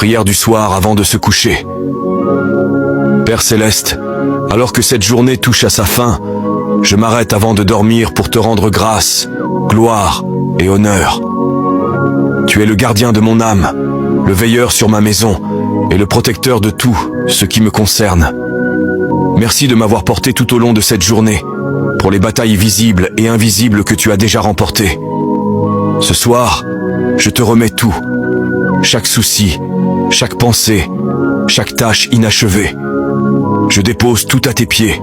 Prière du soir avant de se coucher. Père Céleste, alors que cette journée touche à sa fin, je m'arrête avant de dormir pour te rendre grâce, gloire et honneur. Tu es le gardien de mon âme, le veilleur sur ma maison et le protecteur de tout ce qui me concerne. Merci de m'avoir porté tout au long de cette journée, pour les batailles visibles et invisibles que tu as déjà remportées. Ce soir, je te remets tout, chaque souci, chaque pensée, chaque tâche inachevée. Je dépose tout à tes pieds.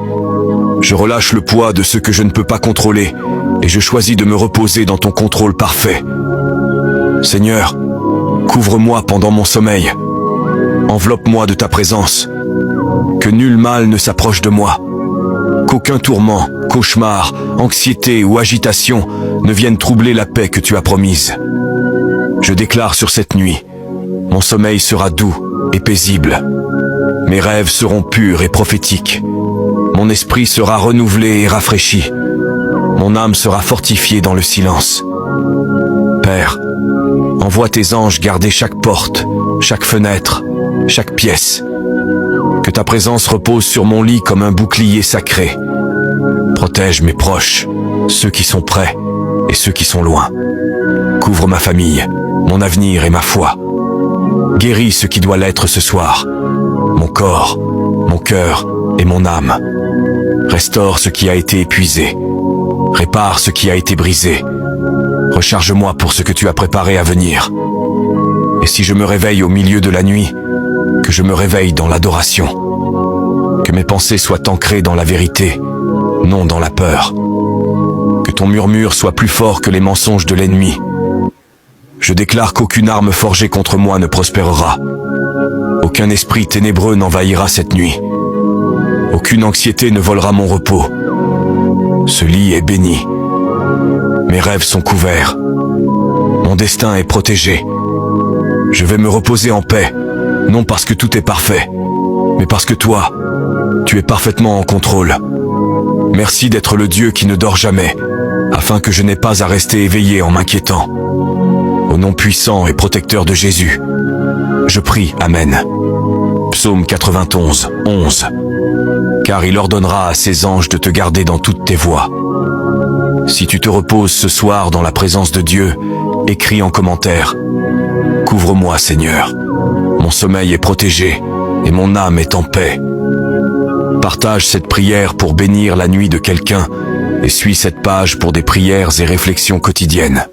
Je relâche le poids de ce que je ne peux pas contrôler et je choisis de me reposer dans ton contrôle parfait. Seigneur, couvre-moi pendant mon sommeil. Enveloppe-moi de ta présence. Que nul mal ne s'approche de moi. Qu'aucun tourment, cauchemar, anxiété ou agitation ne viennent troubler la paix que tu as promise. Je déclare sur cette nuit, mon sommeil sera doux et paisible. Mes rêves seront purs et prophétiques. Mon esprit sera renouvelé et rafraîchi. Mon âme sera fortifiée dans le silence. Père, envoie tes anges garder chaque porte, chaque fenêtre, chaque pièce. Que ta présence repose sur mon lit comme un bouclier sacré. Protège mes proches, ceux qui sont près et ceux qui sont loin. Couvre ma famille, mon avenir et ma foi. Guéris ce qui doit l'être ce soir. Mon corps, mon cœur et mon âme. Restaure ce qui a été épuisé. Répare ce qui a été brisé. Recharge-moi pour ce que tu as préparé à venir. Et si je me réveille au milieu de la nuit, que je me réveille dans l'adoration. Que mes pensées soient ancrées dans la vérité, non dans la peur. Que ton murmure soit plus fort que les mensonges de l'ennemi. Je déclare qu'aucune arme forgée contre moi ne prospérera. Aucun esprit ténébreux n'envahira cette nuit. Aucune anxiété ne volera mon repos. Ce lit est béni. Mes rêves sont couverts. Mon destin est protégé. Je vais me reposer en paix, non parce que tout est parfait, mais parce que toi, tu es parfaitement en contrôle. Merci d'être le Dieu qui ne dort jamais, afin que je n'ai pas à rester éveillé en m'inquiétant. Au nom puissant et protecteur de Jésus, je prie, Amen. Psaume 91, 11. Car il ordonnera à ses anges de te garder dans toutes tes voies. Si tu te reposes ce soir dans la présence de Dieu, écris en commentaire « Couvre-moi, Seigneur. Mon sommeil est protégé et mon âme est en paix. » Partage cette prière pour bénir la nuit de quelqu'un et suis cette page pour des prières et réflexions quotidiennes.